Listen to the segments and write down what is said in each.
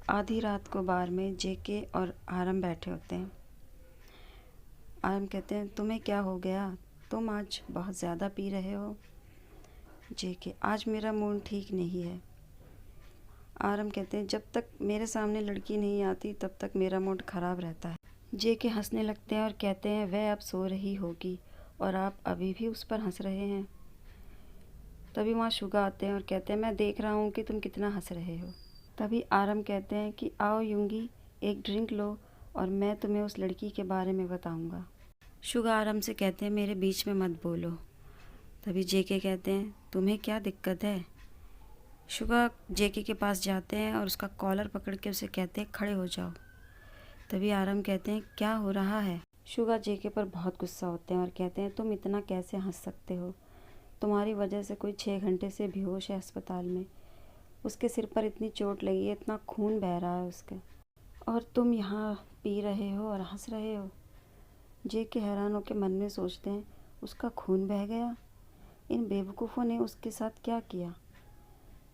आधी रात को बार में जेके और आरम बैठे होते हैं। आरम कहते हैं, तुम्हें क्या हो गया? तुम आज बहुत ज़्यादा पी रहे हो। जेके, आज मेरा मूड ठीक नहीं है। आरम कहते हैं, जब तक मेरे सामने लड़की नहीं आती तब तक मेरा मूड ख़राब रहता है। जेके हंसने लगते हैं और कहते हैं, वह अब सो रही होगी और आप अभी भी उस पर हंस रहे हैं। तभी वहाँ शुगा आते हैं और कहते हैं, मैं देख रहा हूँ कि तुम कितना हंस रहे हो। तभी आरम कहते हैं कि आओ यूंगी, एक ड्रिंक लो और मैं तुम्हें उस लड़की के बारे में बताऊंगा। शुगा आरम से कहते हैं, मेरे बीच में मत बोलो। तभी जेके कहते हैं, तुम्हें क्या दिक्कत है? शुगा जेके के पास जाते हैं और उसका कॉलर पकड़ के उसे कहते हैं, खड़े हो जाओ। तभी आरम कहते हैं, क्या हो रहा है? शुगा जेके पर बहुत गुस्सा होते हैं और कहते हैं, तुम इतना कैसे हंस सकते हो? तुम्हारी वजह से कोई 6 घंटे से बेहोश है अस्पताल में। उसके सिर पर इतनी चोट लगी है, इतना खून बह रहा है उसका, और तुम यहाँ पी रहे हो और हंस रहे हो। जेके हैरान होकर मन में सोचते हैं, उसका खून बह गया? इन बेवकूफ़ों ने उसके साथ क्या किया?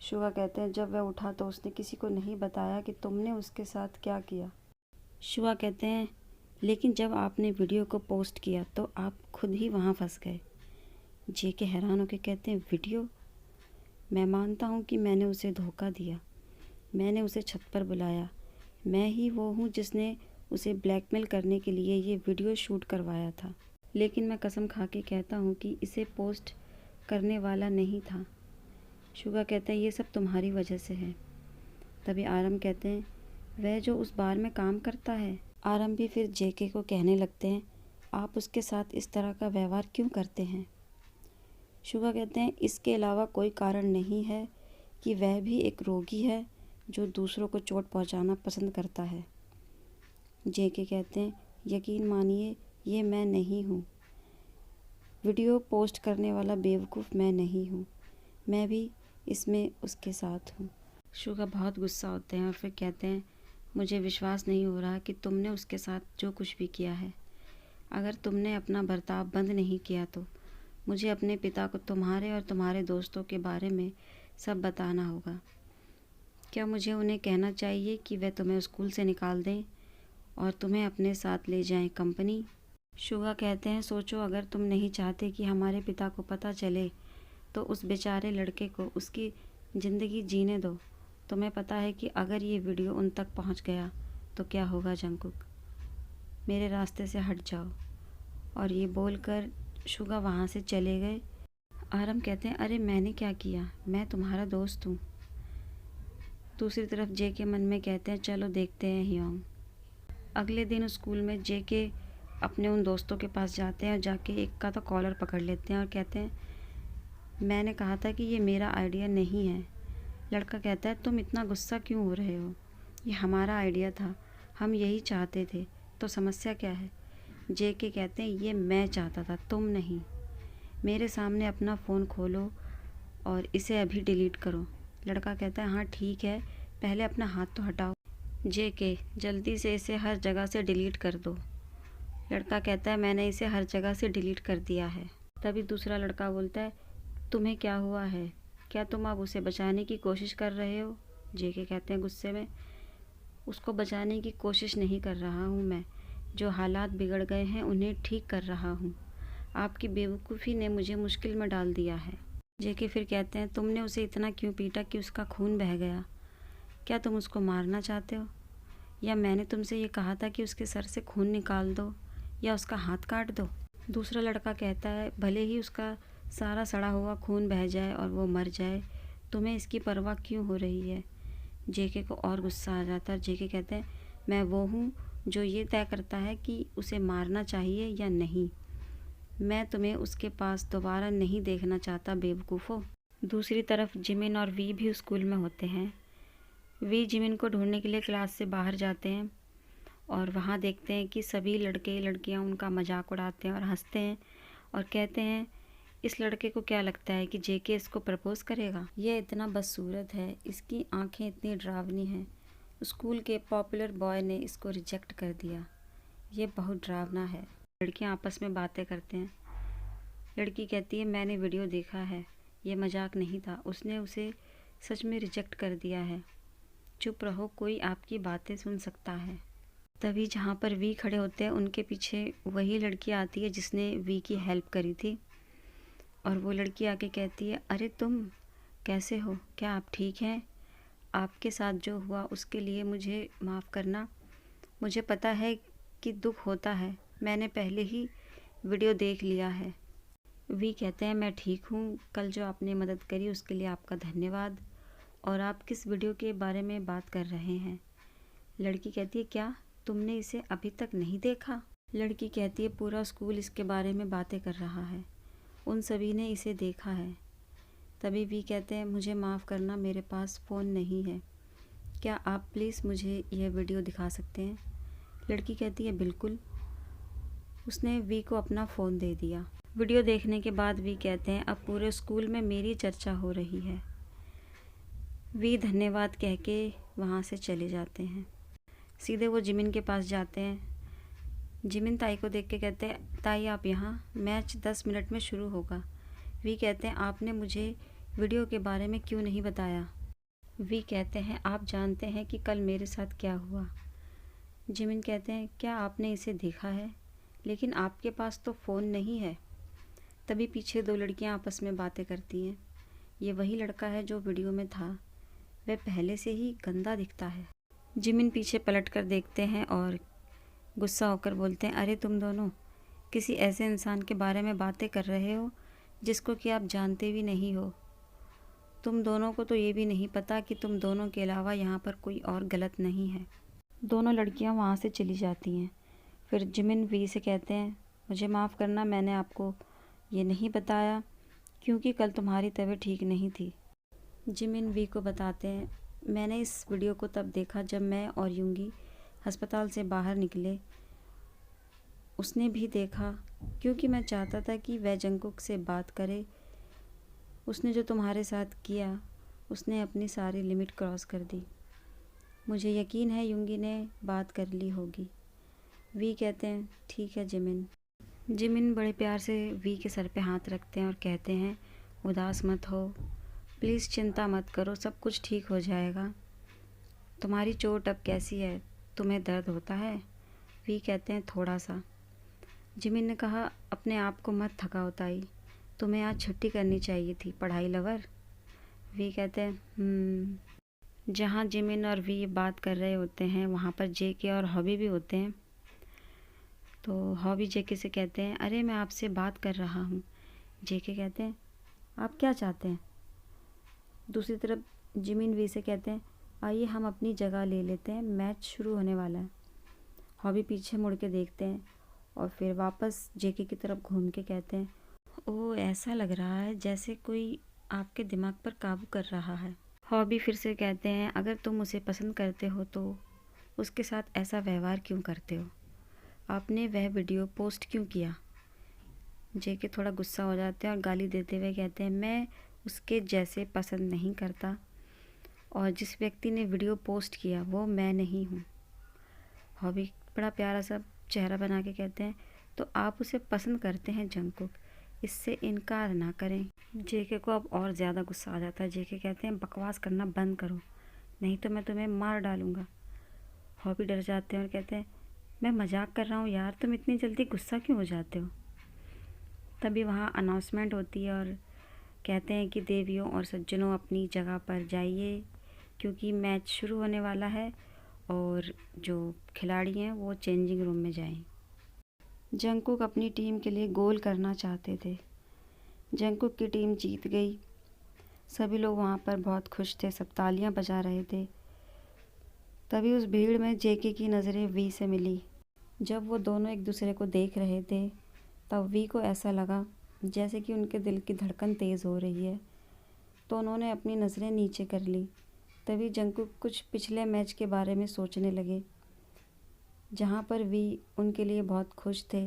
शुगा कहते हैं, जब वह उठा तो उसने किसी को नहीं बताया कि तुमने उसके साथ क्या किया। शुगा कहते हैं, लेकिन जब आपने वीडियो को पोस्ट किया तो आप खुद ही वहाँ फंस गए। जेके हैरान होकर कहते हैं, वीडियो? मैं मानता हूँ कि मैंने उसे धोखा दिया। मैंने उसे छत पर बुलाया। मैं ही वो हूँ जिसने उसे ब्लैकमेल करने के लिए ये वीडियो शूट करवाया था। लेकिन मैं कसम खा के कहता हूँ कि इसे पोस्ट करने वाला नहीं था। शुगा कहते हैं, ये सब तुम्हारी वजह से है। तभी आरम कहते हैं, वह जो उस बार में काम करता है। आरम भी फिर जेके को कहने लगते हैं, आप उसके साथ इस तरह का व्यवहार क्यों करते हैं? शुगा कहते हैं, इसके अलावा कोई कारण नहीं है कि वह भी एक रोगी है जो दूसरों को चोट पहुंचाना पसंद करता है। जेके कहते हैं, यकीन मानिए, ये मैं नहीं हूँ। वीडियो पोस्ट करने वाला बेवकूफ़ मैं नहीं हूँ। मैं भी इसमें उसके साथ हूँ। शुगा बहुत गुस्सा होते हैं और फिर कहते हैं, मुझे विश्वास नहीं हो रहा कि तुमने उसके साथ जो कुछ भी किया है। अगर तुमने अपना बर्ताव बंद नहीं किया तो मुझे अपने पिता को तुम्हारे और तुम्हारे दोस्तों के बारे में सब बताना होगा। क्या मुझे उन्हें कहना चाहिए कि वे तुम्हें स्कूल से निकाल दें और तुम्हें अपने साथ ले जाएं कंपनी? शुगा कहते हैं, सोचो, अगर तुम नहीं चाहते कि हमारे पिता को पता चले तो उस बेचारे लड़के को उसकी ज़िंदगी जीने दो। तुम्हें पता है कि अगर ये वीडियो उन तक पहुंच गया तो क्या होगा जंगकुक। मेरे रास्ते से हट जाओ। और ये बोलकर शुगा वहाँ से चले गए। आरम कहते हैं, अरे मैंने क्या किया? मैं तुम्हारा दोस्त हूँ। दूसरी तरफ जेके मन में कहते हैं, चलो देखते हैं हियोंग। अगले दिन स्कूल में जेके अपने उन दोस्तों के पास जाते हैं और जाके एक का तो कॉलर पकड़ लेते हैं और कहते हैं, मैंने कहा था कि ये मेरा आइडिया नहीं है। लड़का कहता है, तुम इतना गुस्सा क्यों हो रहे हो? ये हमारा आइडिया था, हम यही चाहते थे, तो समस्या क्या है? जेके कहते हैं, ये मैं चाहता था, तुम नहीं। मेरे सामने अपना फ़ोन खोलो और इसे अभी डिलीट करो। लड़का कहता है, हाँ ठीक है, पहले अपना हाथ तो हटाओ। जेके, जल्दी से इसे हर जगह से डिलीट कर दो। लड़का कहता है, मैंने इसे हर जगह से डिलीट कर दिया है। तभी दूसरा लड़का बोलता है, तुम्हें क्या हुआ है? क्या तुम अब उसे बचाने की कोशिश कर रहे हो? जेके कहते हैं गुस्से में, उसको बचाने की कोशिश नहीं कर रहा हूँ मैं। जो हालात बिगड़ गए हैं उन्हें ठीक कर रहा हूँ। आपकी बेवकूफ़ी ने मुझे मुश्किल में डाल दिया है। जेके फिर कहते हैं, तुमने उसे इतना क्यों पीटा कि उसका खून बह गया? क्या तुम उसको मारना चाहते हो? या मैंने तुमसे ये कहा था कि उसके सर से खून निकाल दो या उसका हाथ काट दो? दूसरा लड़का कहता है, भले ही उसका सारा सड़ा हुआ खून बह जाए और वो मर जाए, तुम्हें इसकी परवाह क्यों हो रही है? जेके को और गुस्सा आ जाता है। जेके कहते हैं, मैं वो हूँ जो ये तय करता है कि उसे मारना चाहिए या नहीं। मैं तुम्हें उसके पास दोबारा नहीं देखना चाहता, बेवकूफ़ो। दूसरी तरफ जिमिन और वी भी स्कूल में होते हैं। वी जिमिन को ढूंढने के लिए क्लास से बाहर जाते हैं और वहाँ देखते हैं कि सभी लड़के लड़कियाँ उनका मजाक उड़ाते हैं और हंसते हैं और कहते हैं, इस लड़के को क्या लगता है कि जेके इसको प्रपोज़ करेगा? ये इतना बदसूरत है, इसकी आंखें इतनी डरावनी हैं। स्कूल के पॉपुलर बॉय ने इसको रिजेक्ट कर दिया। ये बहुत डरावना है। लड़कियां आपस में बातें करते हैं। लड़की कहती है, मैंने वीडियो देखा है, ये मजाक नहीं था, उसने उसे सच में रिजेक्ट कर दिया है। चुप रहो, कोई आपकी बातें सुन सकता है। तभी जहाँ पर वी खड़े होते हैं उनके पीछे वही लड़की आती है जिसने वी की हेल्प करी थी। और वो लड़की आके कहती है, अरे तुम कैसे हो, क्या आप ठीक हैं? आपके साथ जो हुआ उसके लिए मुझे माफ़ करना। मुझे पता है कि दुख होता है, मैंने पहले ही वीडियो देख लिया है। वी कहते हैं, मैं ठीक हूँ, कल जो आपने मदद करी उसके लिए आपका धन्यवाद। और आप किस वीडियो के बारे में बात कर रहे हैं? लड़की कहती है, क्या तुमने इसे अभी तक नहीं देखा? लड़की कहती है, पूरा स्कूल इसके बारे में बातें कर रहा है, उन सभी ने इसे देखा है। तभी वी कहते हैं, मुझे माफ़ करना, मेरे पास फ़ोन नहीं है, क्या आप प्लीज़ मुझे यह वीडियो दिखा सकते हैं? लड़की कहती है, बिल्कुल। उसने वी को अपना फ़ोन दे दिया। वीडियो देखने के बाद वी कहते हैं, अब पूरे स्कूल में मेरी चर्चा हो रही है। वी धन्यवाद कह के वहाँ से चले जाते हैं। सीधे वो जिमिन के पास जाते हैं। जिमिन ताई को देख के कहते हैं, ताई आप यहाँ, मैच 10 मिनट में शुरू होगा। वी कहते हैं, आपने मुझे वीडियो के बारे में क्यों नहीं बताया? वी कहते हैं, आप जानते हैं कि कल मेरे साथ क्या हुआ? जिमिन कहते हैं, क्या आपने इसे देखा है? लेकिन आपके पास तो फ़ोन नहीं है। तभी पीछे दो लड़कियां आपस में बातें करती हैं। ये वही लड़का है जो वीडियो में था, वह पहले से ही गंदा दिखता है। जिमिन पीछे पलट कर देखते हैं और गुस्सा होकर बोलते हैं, अरे तुम दोनों किसी ऐसे इंसान के बारे में बातें कर रहे हो जिसको कि आप जानते भी नहीं हो। तुम दोनों को तो ये भी नहीं पता कि तुम दोनों के अलावा यहाँ पर कोई और गलत नहीं है। दोनों लड़कियाँ वहाँ से चली जाती हैं। फिर जिमिन वी से कहते हैं, मुझे माफ़ करना, मैंने आपको ये नहीं बताया क्योंकि कल तुम्हारी तबीयत ठीक नहीं थी। जिमिन वी को बताते हैं, मैंने इस वीडियो को तब देखा जब मैं और युंगी अस्पताल से बाहर निकले। उसने भी देखा क्योंकि मैं चाहता था कि वह जंगकुक से बात करे। उसने जो तुम्हारे साथ किया, उसने अपनी सारी लिमिट क्रॉस कर दी। मुझे यकीन है युंगी ने बात कर ली होगी। वी कहते हैं, ठीक है जिमिन। जिमिन बड़े प्यार से वी के सर पे हाथ रखते हैं और कहते हैं, उदास मत हो, प्लीज़ चिंता मत करो, सब कुछ ठीक हो जाएगा। तुम्हारी चोट अब कैसी है, तुम्हें दर्द होता है? वी कहते हैं, थोड़ा सा। जिमिन ने कहा, अपने आप को मत थकाओ ताई, तुम्हें आज छुट्टी करनी चाहिए थी, पढ़ाई लवर। वी कहते हैं, जहाँ जिमिन और वी बात कर रहे होते हैं वहाँ पर जेके और हॉबी भी होते हैं। तो हॉबी जेके से कहते हैं, अरे मैं आपसे बात कर रहा हूँ। जेके कहते हैं, आप क्या चाहते हैं? दूसरी तरफ जिमिन वी से कहते हैं, आइए हम अपनी जगह ले लेते हैं, मैच शुरू होने वाला है। हॉबी पीछे मुड़ के देखते हैं और फिर वापस जेके की तरफ घूम के कहते हैं, ओह ऐसा लग रहा है जैसे कोई आपके दिमाग पर काबू कर रहा है। हॉबी फिर से कहते हैं, अगर तुम उसे पसंद करते हो तो उसके साथ ऐसा व्यवहार क्यों करते हो? आपने वह वीडियो पोस्ट क्यों किया? जेके थोड़ा गुस्सा हो जाते हैं और गाली देते हुए कहते हैं, मैं उसके जैसे पसंद नहीं करता और जिस व्यक्ति ने वीडियो पोस्ट किया वो मैं नहीं हूँ। हॉबी बड़ा प्यारा सा चेहरा बना के कहते हैं, तो आप उसे पसंद करते हैं जंगकुक, इससे इनकार ना करें। जेके को अब और ज़्यादा गुस्सा आ जाता है। जेके कहते हैं, बकवास करना बंद करो, नहीं तो मैं तुम्हें मार डालूँगा। हॉबी डर जाते हैं और कहते हैं, मैं मजाक कर रहा हूँ यार, तुम इतनी जल्दी गुस्सा क्यों हो जाते हो? तभी वहाँ अनाउंसमेंट होती है और कहते हैं कि देवियों और सज्जनों अपनी जगह पर जाइए क्योंकि मैच शुरू होने वाला है और जो खिलाड़ी हैं वो चेंजिंग रूम में जाएं। जंगकुक अपनी टीम के लिए गोल करना चाहते थे। जंगकुक की टीम जीत गई। सभी लोग वहाँ पर बहुत खुश थे, सब तालियां बजा रहे थे। तभी उस भीड़ में जेके की नज़रें वी से मिली। जब वो दोनों एक दूसरे को देख रहे थे तब वी को ऐसा लगा जैसे कि उनके दिल की धड़कन तेज़ हो रही है, तो उन्होंने अपनी नज़रें नीचे कर ली। तभी जंगकुक कुछ पिछले मैच के बारे में सोचने लगे जहाँ पर वी उनके लिए बहुत खुश थे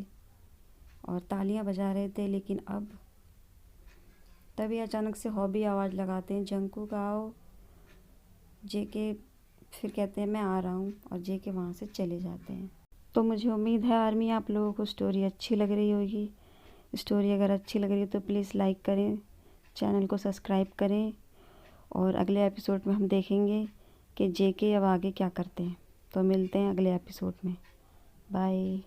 और तालियां बजा रहे थे। लेकिन अब तभी अचानक से हॉबी आवाज़ लगाते हैं, जंगकुक आओ। जेके फिर कहते हैं, मैं आ रहा हूँ, और जेके वहाँ से चले जाते हैं। तो मुझे उम्मीद है आर्मी आप लोगों को स्टोरी अच्छी लग रही होगी। स्टोरी अगर अच्छी लग रही है तो प्लीज़ लाइक करें, चैनल को सब्सक्राइब करें और अगले एपिसोड में हम देखेंगे कि जेके अब आगे क्या करते हैं। तो मिलते हैं अगले एपिसोड में। बाय।